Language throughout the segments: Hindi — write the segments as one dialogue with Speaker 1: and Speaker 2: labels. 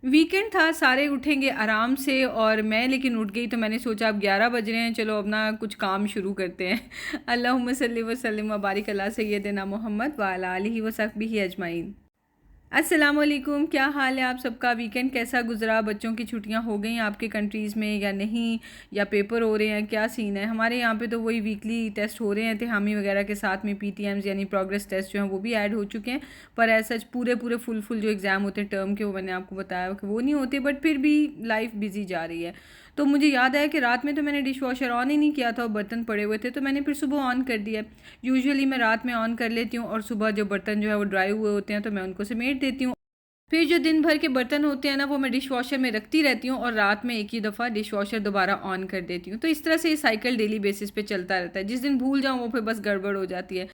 Speaker 1: वीकेंड था, सारे उठेंगे आराम से और मैं लेकिन उठ गई, तो मैंने सोचा अब 11 बज रहे हैं, चलो अब ना कुछ काम शुरू करते हैं। अल्लाहुम्मा सल्ली व सल्लिम व बारिक अला सय्यदिना मोहम्मद व अला आलिहि व सहबिही अजमाइन। अस्सलाम वालेकुम, क्या हाल है आप सबका? वीकेंड कैसा गुजरा? बच्चों की छुट्टियां हो गई आपके कंट्रीज़ में या नहीं, या पेपर हो रहे हैं? क्या सीन है? हमारे यहाँ पे तो वही वीकली टेस्ट हो रहे हैं तिहामी वगैरह के साथ में, पीटीएम्स यानी प्रोग्रेस टेस्ट जो हैं वो भी ऐड हो चुके हैं। पर ऐसा पूरे पूरे फुल जो एग्ज़ाम होते हैं टर्म के, वो मैंने आपको बताया कि वो नहीं होते, बट फिर भी लाइफ बिजी जा रही है। तो मुझे याद आया कि रात में तो मैंने डिश वॉशर ऑन ही नहीं किया था और बर्तन पड़े हुए थे, तो मैंने फिर सुबह ऑन कर दिया। यूजुअली मैं रात में ऑन कर लेती हूँ और सुबह जो बर्तन जो है वो ड्राई हुए होते हैं तो मैं उनको समेट देती हूँ। फिर जो दिन भर के बर्तन होते हैं ना, वो मैं डिश वॉशर में रखती रहती हूँ और रात में एक ही दफ़ा डिश वॉशर दोबारा ऑन कर देती हूँ। तो इस तरह से ये साइकिल डेली बेसिस पे चलता रहता है। जिस दिन भूल जाऊँ वो फिर बस गड़बड़ हो जाती है।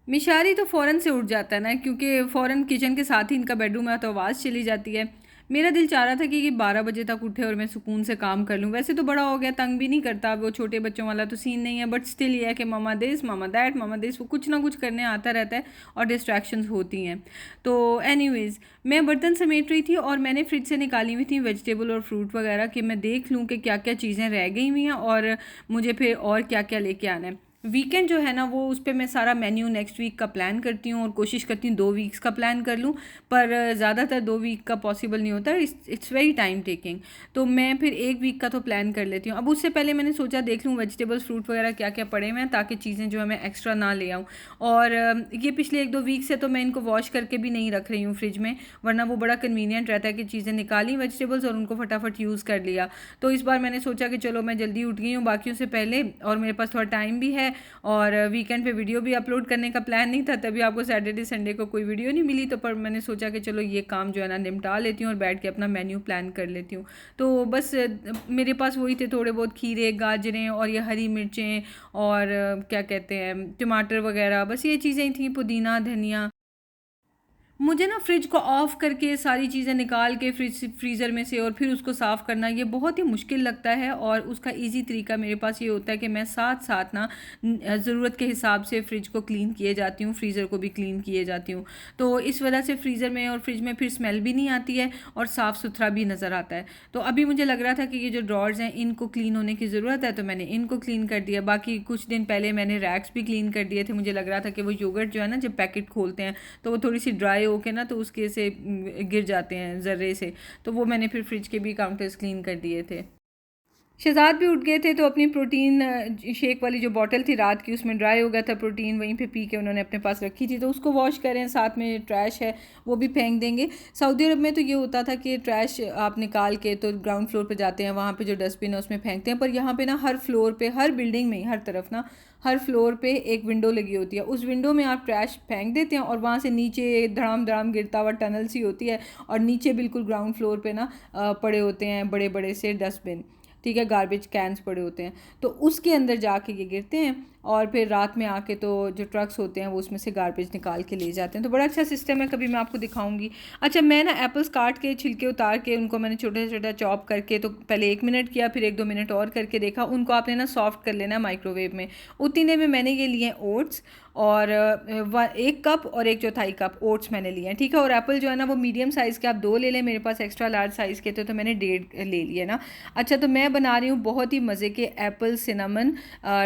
Speaker 1: मिशारी तो फ़ौरन से उठ जाता है ना, क्योंकि फ़ौरन किचन के साथ ही इनका बेडरूम है, तो आवाज़ चली जाती है। मेरा दिल चाह रहा था कि 12 बजे तक उठे और मैं सुकून से काम कर लूँ। वैसे तो बड़ा हो गया, तंग भी नहीं करता, वो छोटे बच्चों वाला तो सीन नहीं है, बट स्टिल ये है कि मामा दिस मामा दैट मामा दिस, वो कुछ ना कुछ करने आता रहता है और डिस्ट्रैक्शंस होती हैं। तो एनीवेज़, मैं बर्तन समेट रही थी और मैंने फ्रिज से निकाली हुई थी वेजिटेबल और फ्रूट वगैरह, कि मैं देख लूँ कि क्या क्या चीज़ें रह गई हुई हैं और मुझे फिर और क्या क्या लेके आना है। वीकेंड जो है ना, वो उस पर मैं सारा मेन्यू नेक्स्ट वीक का प्लान करती हूँ और कोशिश करती हूँ 2 वीक्स का प्लान कर लूँ, पर ज़्यादातर 2 वीक का पॉसिबल नहीं होता, इट्स वेरी टाइम टेकिंग। तो मैं फिर 1 वीक का तो प्लान कर लेती हूँ। अब उससे पहले मैंने सोचा देख लूँ वेजिटेबल्स फ्रूट वगैरह क्या क्या पड़े हुए हैं, ताकि चीज़ें जो है मैं एक्स्ट्रा ना ले आऊँ। और ये पिछले 1-2 वीक से तो मैं इनको वॉश करके भी नहीं रख रही हूँ फ्रिज में, वरना वो बड़ा कन्वीनियंट रहता है कि चीज़ें निकाली वेजिटेबल्स और उनको फटाफट यूज़ कर लिया। तो इस बार मैंने सोचा कि चलो मैं जल्दी उठ गई हूँ बाकियों से पहले और मेरे पास थोड़ा टाइम भी है, और वीकेंड पे वीडियो भी अपलोड करने का प्लान नहीं था, तभी आपको सैटरडे संडे को कोई वीडियो नहीं मिली। तो पर मैंने सोचा कि चलो ये काम जो है ना निपटा लेती हूँ और बैठ के अपना मेन्यू प्लान कर लेती हूँ। तो बस मेरे पास वही थे थोड़े बहुत खीरे गाजरें और ये हरी मिर्चें और क्या कहते हैं टमाटर वगैरह, बस ये चीज़ें ही थी, पुदीना धनिया। मुझे ना फ्रिज को ऑफ़ करके सारी चीज़ें निकाल के फ्रीज़र में से और फिर उसको साफ़ करना ये बहुत ही मुश्किल लगता है, और उसका इजी तरीका मेरे पास ये होता है कि मैं साथ साथ ना ज़रूरत के हिसाब से फ्रिज को क्लीन किए जाती हूँ, फ्रीज़र को भी क्लीन किए जाती हूँ। तो इस वजह से फ्रीज़र में और फ्रिज में फिर स्मेल भी नहीं आती है और साफ़ सुथरा भी नज़र आता है। तो अभी मुझे लग रहा था कि ये जो ड्रॉर्स हैं इनको क्लीन होने की ज़रूरत है, तो मैंने इनको क्लीन कर दिया। बाकी कुछ दिन पहले मैंने रैक्स भी क्लीन कर दिए थे। मुझे लग रहा था कि वो योगर्ट जो है ना, जब पैकेट खोलते हैं तो वो थोड़ी सी ड्राई होके ना, तो उसके से गिर जाते हैं ज़र्रे से, तो वो मैंने फिर फ्रिज के भी काउंटर्स क्लीन कर दिए थे। शहजाद भी उठ गए थे, तो अपनी प्रोटीन शेक वाली जो बॉटल थी रात की, उसमें ड्राई हो गया था प्रोटीन, वहीं पे पी के उन्होंने अपने पास रखी थी, तो उसको वॉश करें, साथ में ट्रैश है वो भी फेंक देंगे। सऊदी अरब में तो ये होता था कि ट्रैश आप निकाल के तो ग्राउंड फ्लोर पे जाते हैं, वहाँ पे जो डस्टबिन है उसमें फेंकते हैं, पर यहाँ पे ना हर फ्लोर पे, हर बिल्डिंग में, हर तरफ ना, हर फ्लोर पे एक विंडो लगी होती है, उस विंडो में आप ट्रैश फेंक देते हैं और वहाँ से नीचे धड़ाम धड़ाम गिरता हुआ टनल सी होती है, और नीचे बिल्कुल ग्राउंड फ्लोर पे ना पड़े होते हैं बड़े बड़े से डस्टबिन, ठीक है, गार्बेज कैंस पड़े होते हैं, तो उसके अंदर जाके ये गिरते हैं और फिर रात में आके तो जो ट्रक्स होते हैं वो उसमें से गार्बेज निकाल के ले जाते हैं। तो बड़ा अच्छा सिस्टम है, कभी मैं आपको दिखाऊंगी। अच्छा, मैं ना एप्पल्स काट के छिलके उतार के उनको मैंने छोटा छोटा चॉप करके, तो पहले 1 मिनट किया, फिर 1-2 मिनट और करके देखा, उनको आपने ना सॉफ्ट कर लेना माइक्रोवेव में। उतनी देर में मैंने ये लिए ओट्स, और 1 कप और 1/4 कप ओट्स मैंने लिए हैं, ठीक है। और एप्पल जो है ना वो मीडियम साइज़ के आप 2 ले लें, मेरे पास एक्स्ट्रा लार्ज साइज़ के थे तो मैंने 1.5 ले लिए ना। अच्छा, तो मैं बना रही हूँ बहुत ही मज़े के एप्पल सिनेमन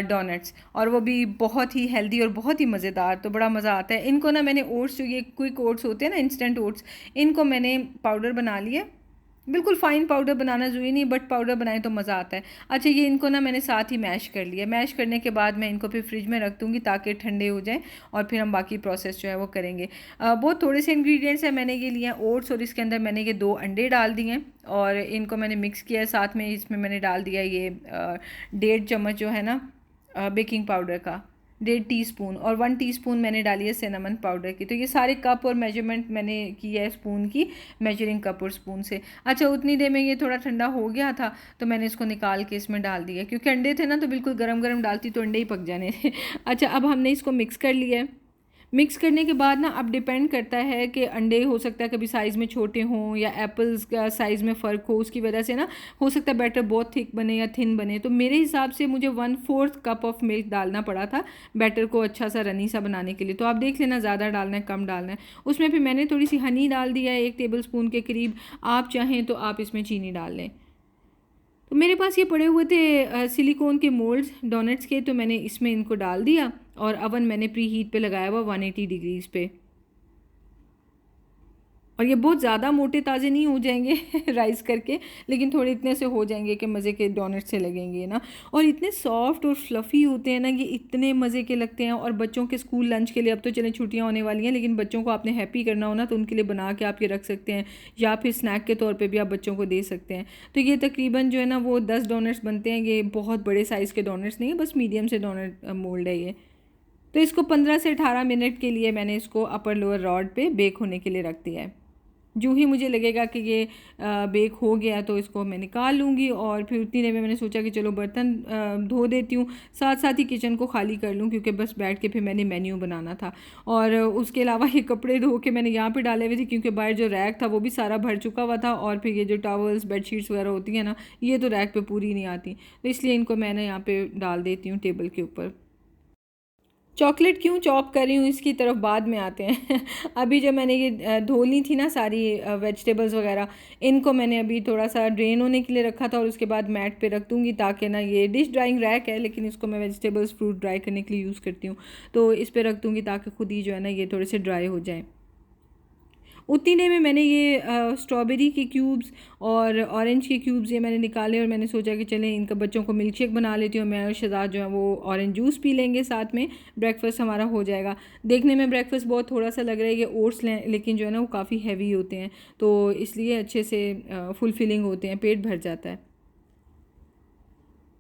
Speaker 1: डोनट्स, और वो भी बहुत ही हेल्दी और बहुत ही मज़ेदार, तो बड़ा मज़ा आता है इनको ना। मैंने ओट्स, जो ये क्विक ओट्स होते हैं ना, इंस्टेंट ओट्स, इनको मैंने पाउडर बना लिया। बिल्कुल फ़ाइन पाउडर बनाना ज़रूरी नहीं, बट पाउडर बनाएं तो मज़ा आता है। अच्छा, ये इनको ना मैंने साथ ही मैश कर लिया। मैश करने के बाद मैं इनको फिर फ्रिज में रख दूँगी ताकि ठंडे हो जाएं, और फिर हम बाकी प्रोसेस जो है वो करेंगे। बहुत थोड़े से इंग्रेडिएंट्स हैं, मैंने ये लिए हैं ओट्स, और इसके अंदर मैंने ये 2 अंडे डाल दिए हैं और इनको मैंने मिक्स किया है। साथ में इसमें मैंने डाल दिया ये 1.5 चम्मच जो है ना बेकिंग पाउडर का, 1.5 टीस्पून, और 1 टीस्पून मैंने डाली है सिनेमन पाउडर की। तो ये सारे कप और मेजरमेंट मैंने की है स्पून की, मेजरिंग कप और स्पून से। अच्छा, उतनी देर में ये थोड़ा ठंडा हो गया था, तो मैंने इसको निकाल के इसमें डाल दिया, क्योंकि अंडे थे ना तो बिल्कुल गरम गरम डालती तो अंडे ही पक जाने थे। अच्छा, अब हमने इसको मिक्स कर लिया है। मिक्स करने के बाद ना अब डिपेंड करता है कि अंडे हो सकता है कभी साइज़ में छोटे हों या एप्पल्स का साइज़ में फ़र्क हो, उसकी वजह से ना हो सकता है बैटर बहुत थिक बने या थिन बने। तो मेरे हिसाब से मुझे 1/4 कप ऑफ मिल्क डालना पड़ा था बैटर को अच्छा सा रनी सा बनाने के लिए। तो आप देख लेना ज़्यादा डालना है कम डालना है। उसमें फिर मैंने थोड़ी सी हनी डाल दिया है 1 टेबल स्पून के करीब। आप चाहें तो आप इसमें चीनी डाल लें। तो मेरे पास ये पड़े हुए थे सिलिकॉन के मोल्ड्स डोनट्स के, तो मैंने इसमें इनको डाल दिया और अवन मैंने प्री हीट पे लगाया हुआ 180 डिग्रीज़ पे। और ये बहुत ज़्यादा मोटे ताज़े नहीं हो जाएंगे राइस करके, लेकिन थोड़े इतने से हो जाएंगे कि मज़े के डोनट से लगेंगे ना। और इतने सॉफ्ट और फ्लफ़ी होते हैं ना, ये इतने मज़े के लगते हैं। और बच्चों के स्कूल लंच के लिए अब तो चलें छुट्टियां होने वाली हैं, लेकिन बच्चों को आपने हैप्पी करना हो ना तो उनके लिए बना के आप ये रख सकते हैं, या फिर स्नैक के तौर पर भी आप बच्चों को दे सकते हैं। तो ये तकरीबन जो है ना वो 10 डोनट्स बनते हैं। ये बहुत बड़े साइज़ के डोनट्स नहीं है, बस मीडियम से डोनट मोल्ड है ये। तो इसको 15 से 18 मिनट के लिए मैंने इसको अपर लोअर रॉड पे बेक होने के लिए रख दिया है। जो ही मुझे लगेगा कि ये बेक हो गया तो इसको मैं निकाल लूँगी। और फिर उतनी देर में मैंने सोचा कि चलो बर्तन धो देती हूँ, साथ साथ ही किचन को खाली कर लूँ, क्योंकि बस बैठ के फिर मैंने मेन्यू बनाना था। और उसके अलावा ये कपड़े धो के मैंने यहाँ पे डाले हुए थे, क्योंकि बाहर जो रैक था वो भी सारा भर चुका हुआ था। और फिर ये जो टॉवल्स बेडशीट्स वगैरह होती हैं ना, ये तो रैक पे पूरी नहीं आती, तो इसलिए इनको मैंने यहाँ पे डाल देती हूँ टेबल के ऊपर। चॉकलेट क्यों चॉप कर रही हूँ इसकी तरफ बाद में आते हैं अभी जो मैंने ये धो ली थी ना सारी वेजिटेबल्स वगैरह, इनको मैंने अभी थोड़ा सा ड्रेन होने के लिए रखा था और उसके बाद मैट पे रख दूँगी, ताकि ना ये डिश ड्राइंग रैक है लेकिन इसको मैं वेजिटेबल्स फ्रूट ड्राई करने के लिए यूज़ करती हूँ, तो इस पर रख दूँगी ताकि खुद ही जो है ना ये थोड़े से ड्राई हो जाए। उतनी देर में मैंने ये स्ट्रॉबेरी के क्यूब्स और ऑरेंज के क्यूब्स ये मैंने निकाले और मैंने सोचा कि चलें इनका बच्चों को मिल्क शेक बना लेती हूँ। मैं और शहजाद जो है वो ऑरेंज जूस पी लेंगे, साथ में ब्रेकफास्ट हमारा हो जाएगा। देखने में ब्रेकफास्ट बहुत थोड़ा सा लग रहा है कि ओट्स लें, लेकिन जो है ना वो काफ़ी हैवी होते हैं, तो इसलिए अच्छे से फुलफिलिंग होते हैं, पेट भर जाता है।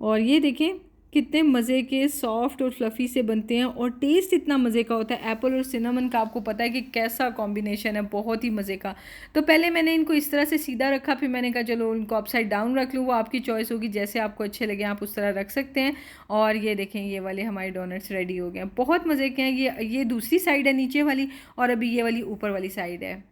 Speaker 1: और ये देखें कितने मज़े के सॉफ्ट और फ्लफ़ी से बनते हैं और टेस्ट इतना मज़े का होता है। एप्पल और सिनेमन का आपको पता है कि कैसा कॉम्बिनेशन है, बहुत ही मज़े का। तो पहले मैंने इनको इस तरह से सीधा रखा, फिर मैंने कहा चलो इनको अपसाइड डाउन रख लूँ, वो आपकी चॉइस होगी, जैसे आपको अच्छे लगे आप उस तरह रख सकते हैं। और ये देखें ये वाले हमारे डोनट्स रेडी हो गए हैं, बहुत मज़े के हैं। ये दूसरी साइड है नीचे वाली, और अभी ये वाली ऊपर वाली साइड है।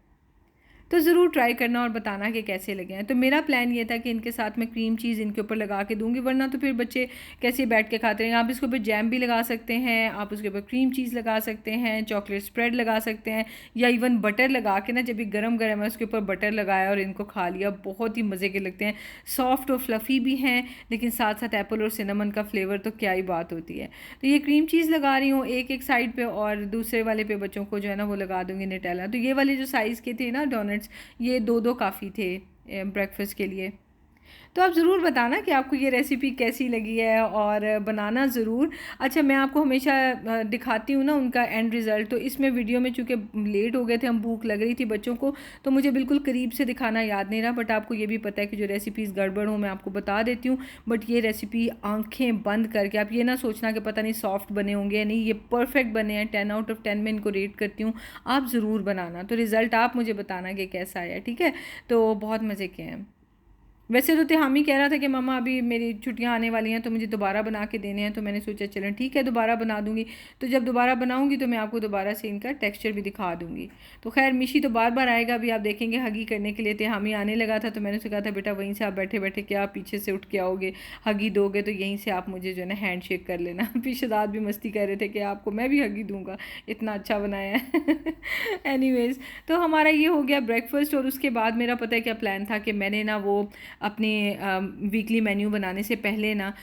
Speaker 1: तो ज़रूर ट्राई करना और बताना कि कैसे लगे हैं। तो मेरा प्लान ये था कि इनके साथ मैं क्रीम चीज़ इनके ऊपर लगा के दूंगी, वरना तो फिर बच्चे कैसे बैठ के खाते रहेंगे। आप इसके ऊपर जैम भी लगा सकते हैं, आप उसके ऊपर क्रीम चीज़ लगा सकते हैं, चॉकलेट स्प्रेड लगा सकते हैं, या इवन बटर लगा के ना, जब भी गरम गरम है उसके ऊपर बटर लगाया और इनको खा लिया, बहुत ही मज़े के लगते हैं। सॉफ्ट और फ्लफ़ी भी हैं, लेकिन साथ साथ एप्पल और सिनेमन का फ्लेवर तो क्या ही बात होती है। तो ये क्रीम चीज़ लगा रही हूँ एक एक साइड पर, और दूसरे वाले पे बच्चों को जो है ना वो लगा दूँगी नटेला। तो ये वाले जो साइज़ के थे ना डोनट्स, ये दो काफ़ी थे ब्रेकफास्ट के लिए। तो आप ज़रूर बताना कि आपको ये रेसिपी कैसी लगी है, और बनाना ज़रूर। अच्छा, मैं आपको हमेशा दिखाती हूँ ना उनका एंड रिज़ल्ट, तो इसमें वीडियो में चूँकि लेट हो गए थे, हम भूख लग रही थी बच्चों को, तो मुझे बिल्कुल करीब से दिखाना याद नहीं रहा। बट आपको ये भी पता है कि जो रेसिपीज़ गड़बड़ हो मैं आपको बता देती हूँ। बट ये रेसिपी आंखें बंद करके, आप ये ना सोचना कि पता नहीं सॉफ्ट बने होंगे या नहीं, ये परफेक्ट बने हैं। 10 आउट ऑफ 10 में इनको रेट करती हूँ। आप ज़रूर बनाना, तो रिज़ल्ट आप मुझे बताना कि कैसा आया, ठीक है। तो बहुत मज़े के हैं। वैसे तो हामी कह रहा था कि मम्मा अभी मेरी छुट्टियां आने वाली हैं तो मुझे दोबारा बना के देने हैं, तो मैंने सोचा चलें ठीक है दोबारा बना दूंगी। तो जब दोबारा बनाऊंगी तो मैं आपको दोबारा से इनका टेक्सचर भी दिखा दूंगी। तो खैर मिशी तो बार बार आएगा, अभी आप देखेंगे हगी करने के लिए। हामी आने लगा था तो मैंने उसे कहा था बेटा वहीं से आप बैठे बैठे क्या पीछे से उठ के आओगे, हगी दोगे तो यहीं से आप मुझे जो है ना हैंड शेक कर लेना। फिर शहजाद भी मस्ती कर रहे थे कि आपको मैं भी हगी दूंगा, इतना अच्छा बनाया है। एनीवेज, तो हमारा ये हो गया ब्रेकफास्ट। और उसके बाद मेरा पता है क्या प्लान था कि मैंने ना वो अपने वीकली मेन्यू बनाने से पहले ना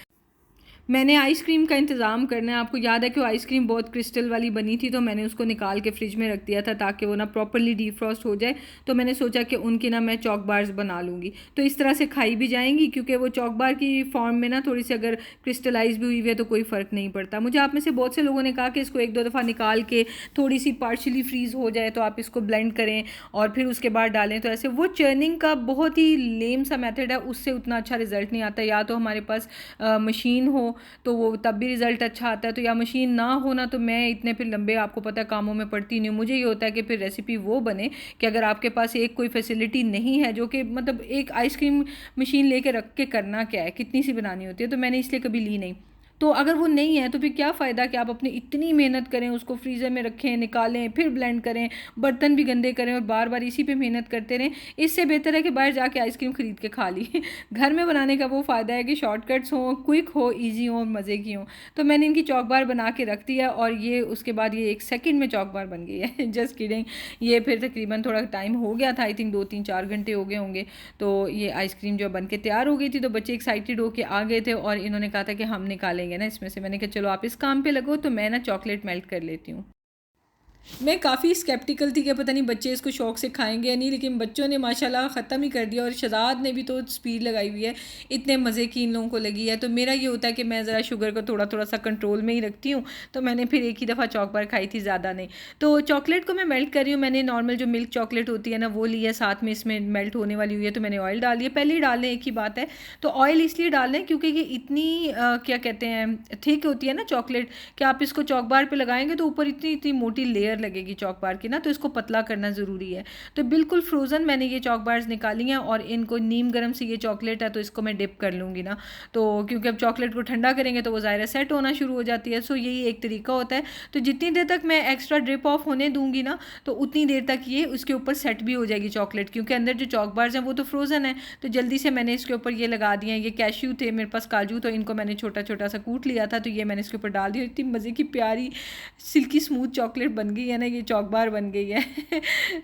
Speaker 1: मैंने आइसक्रीम का इंतज़ाम करना है। आपको याद है कि वो आइसक्रीम बहुत क्रिस्टल वाली बनी थी, तो मैंने उसको निकाल के फ्रिज में रख दिया था ताकि वो ना प्रॉपरली डीफ्रॉस्ट हो जाए। तो मैंने सोचा कि उनकी ना मैं चॉक बार्स बना लूँगी, तो इस तरह से खाई भी जाएंगी, क्योंकि वो चॉक बार की फॉर्म में ना थोड़ी सी अगर क्रिस्टलाइज भी हुई है तो कोई फ़र्क नहीं पड़ता। मुझे आप में से बहुत से लोगों ने कहा कि इसको एक दो दफ़ा निकाल के थोड़ी सी पार्शली फ्रीज़ हो जाए तो आप इसको ब्लेंड करें और फिर उसके बाद डालें। तो ऐसे वो चर्निंग का बहुत ही लेम सा मेथड है, उससे उतना अच्छा रिजल्ट नहीं आता। या तो हमारे पास मशीन हो तो वो तब भी रिज़ल्ट अच्छा आता है, तो या मशीन ना होना तो मैं इतने फिर लंबे आपको पता है कामों में पड़ती नहीं हूँ। मुझे ये होता है कि फिर रेसिपी वो बने कि अगर आपके पास एक कोई फैसिलिटी नहीं है, जो कि मतलब एक आइसक्रीम मशीन लेके रख के करना क्या है, कितनी सी बनानी होती है, तो मैंने इसलिए कभी ली नहीं। तो अगर वो नहीं है तो फिर क्या फ़ायदा कि आप अपनी इतनी मेहनत करें, उसको फ्रीज़र में रखें, निकालें, फिर ब्लेंड करें, बर्तन भी गंदे करें और बार बार इसी पे मेहनत करते रहें। इससे बेहतर है कि बाहर जाके आइसक्रीम ख़रीद के खा ली। घर में बनाने का वो फ़ायदा है कि शॉर्टकट्स हों, क्विक हो, ईजी हो, मज़े की हों। तो मैंने इनकी चॉक बार बना के रख दिया और ये उसके बाद ये 1 सेकंड में चॉक बार बन गई है। Just kidding. ये फिर तकरीबन थोड़ा टाइम हो गया था, आई थिंक 2-3-4 घंटे हो गए होंगे। तो ये आइसक्रीम जो बन के तैयार हो गई थी, तो बच्चे एक्साइटेड होके आ गए थे और इन्होंने कहा था कि हम निकालेंगे ना इसमें से। मैंने कहा चलो आप इस काम पे लगो, तो मैं ना चॉकलेट मेल्ट कर लेती हूँ। मैं काफ़ी स्केप्टिकल थी कि पता नहीं बच्चे इसको शौक से खाएंगे या नहीं, लेकिन बच्चों ने माशाल्लाह ख़त्म ही कर दिया और शहजाद ने भी तो स्पीड लगाई हुई है, इतने मज़े की इन लोगों को लगी है। तो मेरा ये होता है कि मैं ज़रा शुगर को थोड़ा थोड़ा सा कंट्रोल में ही रखती हूँ, तो मैंने फिर एक ही दफ़ा चॉक बार खाई थी, ज़्यादा नहीं। तो चॉकलेट को मैं मेल्ट कर रही हूँ। मैंने नॉर्मल जो मिल्क चॉकलेट होती है ना वो ली है, साथ में इसमें मेल्ट होने वाली हुई है, तो मैंने ऑयल डाल दिया। पहले ही डाल लें, एक ही बात है। तो ऑयल इसलिए डाल लें क्योंकि ये इतनी क्या कहते हैं, थिक होती है ना चॉकलेट, कि आप इसको चॉक बार पर लगाएंगे तो ऊपर इतनी इतनी मोटी लेयर लगेगी चॉक बार की ना, तो इसको पतला करना ज़रूरी है। तो बिल्कुल फ्रोज़न मैंने ये चॉक बार्स निकाली हैं और इनको नीम गर्म से, ये चॉकलेट है तो इसको मैं डिप कर लूँगी ना, तो क्योंकि अब चॉकलेट को ठंडा करेंगे तो वो ज़ाहिर है सेट होना शुरू हो जाती है। सो यही एक तरीका होता है। तो जितनी देर तक मैं एक्स्ट्रा ड्रिप ऑफ होने दूँगी ना, तो उतनी देर तक ये उसके ऊपर सेट भी हो जाएगी चॉकलेट, क्योंकि अंदर जो चॉक बार्स हैं वो तो फ्रोज़न है। तो जल्दी से मैंने इसके ऊपर ये लगा दिए हैं। ये कैश्यू थे मेरे पास, काजू, तो इनको मैंने छोटा छोटा सा कूट लिया था, तो ये मैंने इसके ऊपर डाल दिया। इतनी मज़े की प्यारी सिल्की स्मूथ चॉकलेट बन गई है ना, ये चॉक बार बन गई है।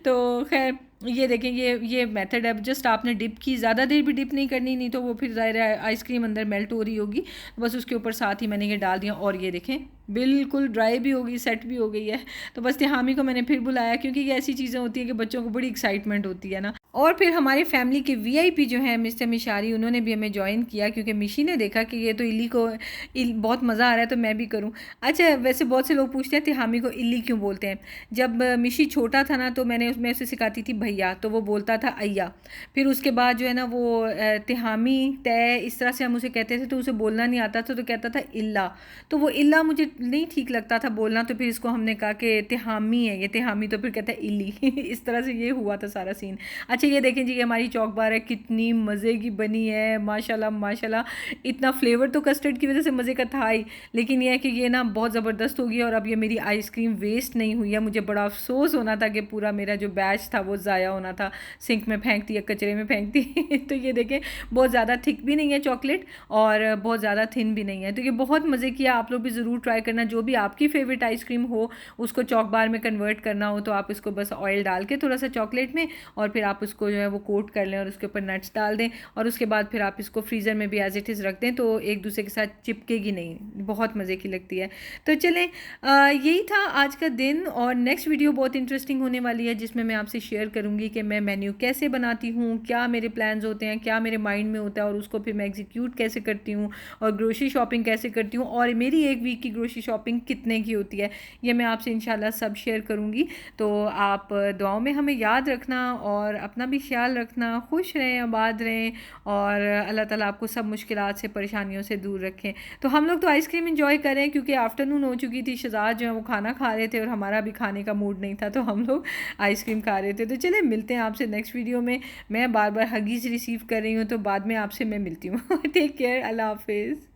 Speaker 1: तो खैर ये देखें, ये मेथड है। जस्ट आपने डिप की, ज़्यादा देर भी डिप नहीं करनी, नहीं तो वो फिर ज़ाहिर है आइसक्रीम अंदर मेल्ट हो रही होगी। बस उसके ऊपर साथ ही मैंने ये डाल दिया और ये देखें बिल्कुल ड्राई भी होगी, सेट भी हो गई है। तो बस तिहामी को मैंने फिर बुलाया, क्योंकि ये ऐसी चीज़ें होती हैं कि बच्चों को बड़ी एक्साइटमेंट होती है ना। और फिर हमारे फैमिली के वीआईपी जो हैं मिस्टर मिशारी, उन्होंने भी हमें ज्वाइन किया, क्योंकि मिशी ने देखा कि ये तो इल्ली को बहुत मज़ा आ रहा है तो मैं भी करूँ। अच्छा, वैसे बहुत से लोग पूछते हैं तिहामी को इल्ली क्यों बोलते हैं। जब मिशी छोटा था ना, तो मैंने उसमें उसे सिखाती थी भैया, तो वो बोलता था अय्या। फिर उसके बाद जो है ना वो तिहामी, तय, इस तरह से हम उसे कहते थे, तो उसे बोलना नहीं आता था, तो कहता था इल्ला। तो वो इल्ला मुझे नहीं ठीक लगता था बोलना, तो फिर इसको हमने कहा कि तिहामी है ये, तिहामी, तो फिर कहता है इल्ली। इस तरह से ये हुआ था सारा सीन। अच्छा, ये देखें जी, ये हमारी चॉक बार है, कितनी मज़े की बनी है, माशाल्लाह माशाल्लाह। इतना फ्लेवर तो कस्टर्ड की वजह से मज़े का था ही, लेकिन ये है कि ये ना बहुत ज़बरदस्त हो गई और अब ये मेरी आइसक्रीम वेस्ट नहीं हुई है। मुझे बड़ा अफसोस होना था कि पूरा मेरा जो बैच था वो ज़ाया होना था, सिंक में फेंकती या कचरे में फेंकती। तो ये देखें, बहुत ज़्यादा थिक भी नहीं है चॉकलेट और बहुत ज़्यादा थिन भी नहीं है। तो ये बहुत मज़े किया। आप लोग भी ज़रूर ट्राई करना। जो भी आपकी फेवरेट आइसक्रीम हो, उसको चॉक बार में कन्वर्ट करना हो, तो आप इसको बस ऑयल डाल के थोड़ा सा चॉकलेट में, और फिर आप उसको जो है वो कोट कर लें और उसके ऊपर नट्स डाल दें, और उसके बाद फिर आप इसको फ्रीज़र में भी एज इट इज़ रख दें, तो एक दूसरे के साथ चिपकेगी नहीं, बहुत मज़े की लगती है। तो चलें, यही था आज का दिन, और नेक्स्ट वीडियो बहुत इंटरेस्टिंग होने वाली है, जिसमें मैं आपसे शेयर करूँगी कि मैं मेन्यू कैसे बनाती हूँ, क्या मेरे प्लान्स होते हैं, क्या मेरे माइंड में होता है, और उसको फिर मैं एग्जीक्यूट कैसे करती हूँ, और ग्रोसरी शॉपिंग कैसे करती हूँ, और मेरी एक वीक की ग्रोसरी शॉपिंग कितने की होती है, ये मैं आपसे इंशाल्लाह सब शेयर करूँगी। तो आप दुआओं में हमें याद रखना और अपना भी ख्याल रखना। खुश रहें, आबाद रहें, और अल्लाह ताला आपको सब मुश्किलात से, परेशानियों से दूर रखें। तो हम लोग तो आइसक्रीम एंजॉय कर रहे हैं, क्योंकि आफ्टरनून हो चुकी थी, शहजाद जो है वो खाना खा रहे थे और हमारा भी खाने का मूड नहीं था, तो हम लोग आइसक्रीम खा रहे थे। तो चले, मिलते हैं आपसे नेक्स्ट वीडियो में। मैं बार बार हगीज रिसीव कर रही हूँ, तो बाद में आपसे मैं मिलती हूँ। टेक केयर, अल्लाह हाफिज़।